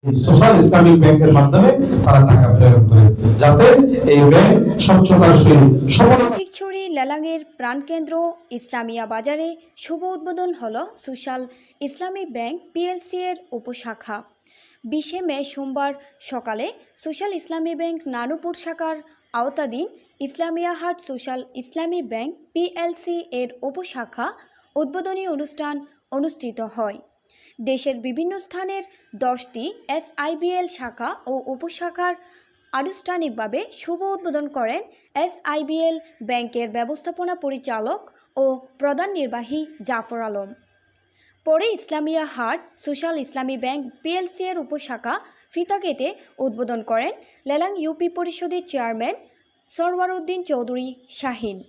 Social Islamic ব্যাংকের মাধ্যমে তারা টাকা প্রেরণ করে, যাতে এই ব্যাংক স্বচ্ছতার সহিত ফটিকছড়ি লেলাঙের প্রাণকেন্দ্র ইসলামিয়া বাজারে শুভ উদ্বোধন হল সোশ্যাল ইসলামী ব্যাংক পিএলসি এর উপশাখা। 20 মে সোমবার সকালে সোশ্যাল ইসলামী ব্যাংক নানুপুর শাখার আওতাধীন ইসলামিয়া হাট সোশ্যাল ইসলামী ব্যাংক পিএলসি এর উপশাখা উদ্বোধনী অনুষ্ঠান অনুষ্ঠিত হয়। দেশের বিভিন্ন স্থানের 10টি এসআইবিএল শাখা ও উপশাখার আনুষ্ঠানিকভাবে শুভ উদ্বোধন করেন এসআইবিএল ব্যাংকের ব্যবস্থাপনা পরিচালক ও প্রধান নির্বাহী জাফর আলম। পরে ইসলামিয়া হাট সোশ্যাল ইসলামী ব্যাংক পিএলসি এর উপশাখা ফিতা কেটে উদ্বোধন করেন লেলাং ইউপি পরিষদের চেয়ারম্যান সরওয়ার উদ্দিন চৌধুরী শাহিন।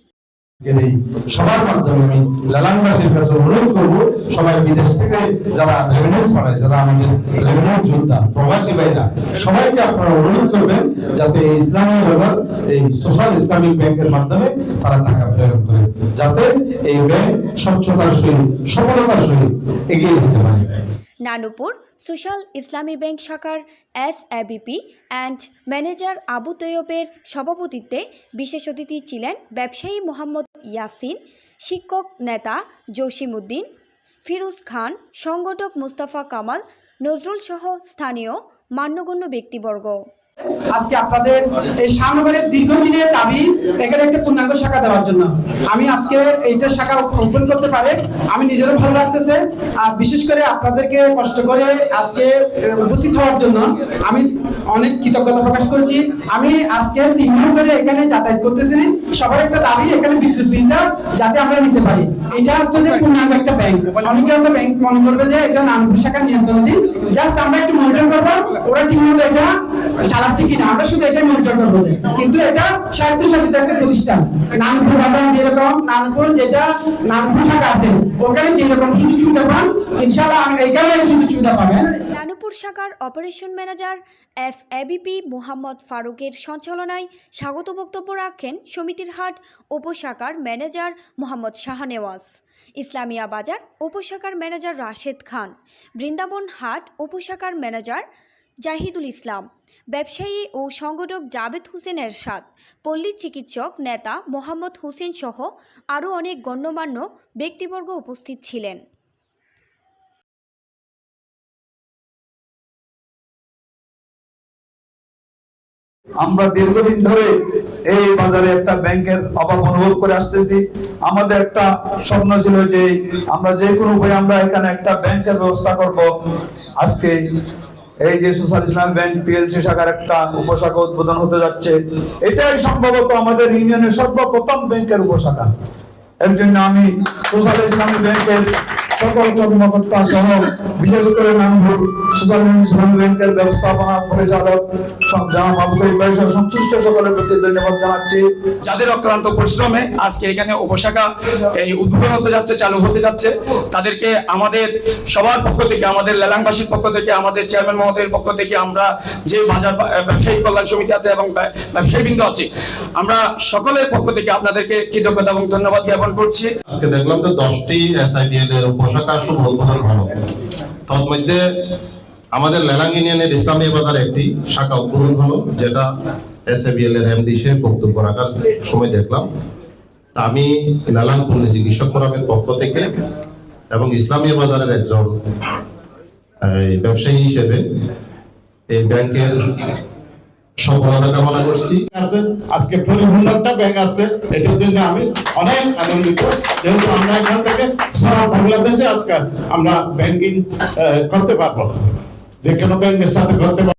সবার মাধ্যমে আমি লালাংবাসীর কাছে অনুরোধ করব, সবাই বিদেশ থেকে যারা রেমিটেন্স পাঠায়, যারা আমাদের রেমিটেন্স যোদ্ধা প্রবাসী ভাইরা, সবাইকে আপনারা অনুরোধ করবেন যাতে এই ইসলামী বাজার এই সোশ্যাল ইসলামিক ব্যাংকের মাধ্যমে তারা টাকা প্রেরণ করে, যাতে এই ব্যাংক স্বচ্ছতার সহিত সফলতার সহিত এগিয়ে যেতে পারে। নানুপুর সোশ্যাল ইসলামী ব্যাংক শাখার এসএবিপি অ্যান্ড ম্যানেজার আবু তৈয়বের সভাপতিত্বে বিশেষ অতিথি ছিলেন ব্যবসায়ী মোহাম্মদ ইয়াসিন, শিক্ষক নেতা জসিম উদ্দিন, ফিরোজ খান, সংগঠক মুস্তাফা কামাল, নজরুল সহ স্থানীয় মান্যগণ্য ব্যক্তিবর্গ। আজকে আপনাদের এই সামনের দীর্ঘদিনের দাবি এখানে একটা পূর্ণাঙ্গ শাখা দেওয়ার জন্য আমি আজকে এইটা শাখা ওপেন করতে পারে আমি নিজেরও ভালো লাগতেছে, আর বিশেষ করে আপনাদেরকে কষ্ট করে আজকে উপস্থিত হওয়ার জন্য আমি অনেক কৃতজ্ঞতা প্রকাশ করছি। আমি আজকে 3 মাস ধরে এখানে যাতায়াত করতেছি, সবার একটা দাবি এখানে বিদ্যুৎ বিলটা যাতে আমরা নিতে পারি। এটা হচ্ছে যে পূর্ণাঙ্গ একটা ব্যাংক, অনেকে হয়তো ব্যাংক মনে করবে যে এটা নানুপুর শাখা নিয়ন্ত্রণাধীন, জাস্ট আমরা একটু মনিটর করবো ওরা ঠিকমতো এটা চালাচ্ছে কিনা, আমরা শুধু এটাই মনিটর করবো। কিন্তু এটা স্বায়ত্তশাসিত একটা প্রতিষ্ঠান। নানুপুর বাজার যেরকম নানুপুর যেটা নানুপুর শাখা আছে ওখানে যেরকম সুযোগ সুবিধা পান, ইনশাআল্লাহ এইখানে সুযোগ সুবিধা পাবেন। নানুপুর শাখার অপারেশন ম্যানেজার এফএবিপি মোহাম্মদ ফারুকের সঞ্চালনায় স্বাগত বক্তব্য রাখেন সমিতির হাট উপশাখার ম্যানেজার মোহাম্মদ শাহনেওয়াজ, ইসলামিয়া বাজার উপশাখার ম্যানেজার রাশেদ খান, বৃন্দাবন হাট উপশাখার ম্যানেজার জাহিদুল ইসলাম, ব্যবসায়ী ও সংগঠক জাবেদ হোসেন এরশাদ, পল্লী চিকিৎসক নেতা মোহাম্মদ হোসেন সহ আরও অনেক গণ্যমান্য ব্যক্তিবর্গ উপস্থিত ছিলেন। আমরা দীর্ঘদিন ধরে এই বাজারে একটা ব্যাংকের অভাব অনুভব করে আসতেছি। আমাদের একটা স্বপ্ন ছিল যে আমরা যে কোনো উপায়ে আমরা এখানে একটা ব্যাংকের ব্যবস্থা করব। আজকে এই যে সোশ্যাল ইসলাম ব্যাংক পিএলসি শাখার একটা উপশাখা উদ্বোধন হতে যাচ্ছে, এটাই সম্ভবত আমাদের ইউনিয়নের সর্বপ্রথম ব্যাংকের উপশাখা। এর জন্য আমি সোশ্যাল ইসলামী ব্যাংকের সকল কর্মকর্তা সহ বিশেষ করে নানুপুর সোশ্যাল ইসলামী ব্যাংকের ব্যবস্থাপনা পরিচালক সংশ্লিষ্ট সকলের প্রতি ধন্যবাদ জানাচ্ছি। যাদের অক্লান্ত পরিশ্রমে আজকে এখানে উপশাখা এই উদ্বোধন হতে যাচ্ছে, চালু হতে যাচ্ছে, তাদেরকে আমাদের সবার পক্ষ থেকে, আমাদের লেলাংবাসীর পক্ষ থেকে, আমাদের চেয়ারম্যান মহোদয়ের পক্ষ থেকে, আমরা যে বাজার ব্যবসায়ী কল্যাণ সমিতি আছে এবং ব্যবসায়ীবৃন্দ আছে, আমরা সকলের পক্ষ থেকে আপনাদেরকে কৃতজ্ঞতা এবং ধন্যবাদ জ্ঞাপন করছি। আজকে দেখলাম তো 10টি এসআইবিএল এর উপশাখা শুভ উদ্বোধন হলো। তার মধ্যে আমাদের লেলাং ইউনিয়নের ইসলামী বাজার একটি শাখা উদ্বোধন হলো, যেটা এসএবিএল এর এমডি সে বক্তব্য রাখার সময় দেখলাম। তা আমি লেলাং পল্লী চিকিৎসক ফোরামের পক্ষ থেকে এবং ইসলামী বাজারের একজন ব্যবসায়ী হিসেবে এই ব্যাংকের সফলতা কামনা করছি। আজকে পরিপূর্ণ একটা ব্যাংক আছে, এটার জন্য আমি অনেক আনন্দিত, যেহেতু আমরা এখান থেকে সারা বাংলাদেশে আজকে আমরা ব্যাংকিং করতে পারবো, যে কোনো ব্যাংকের সাথে করতে পারবো।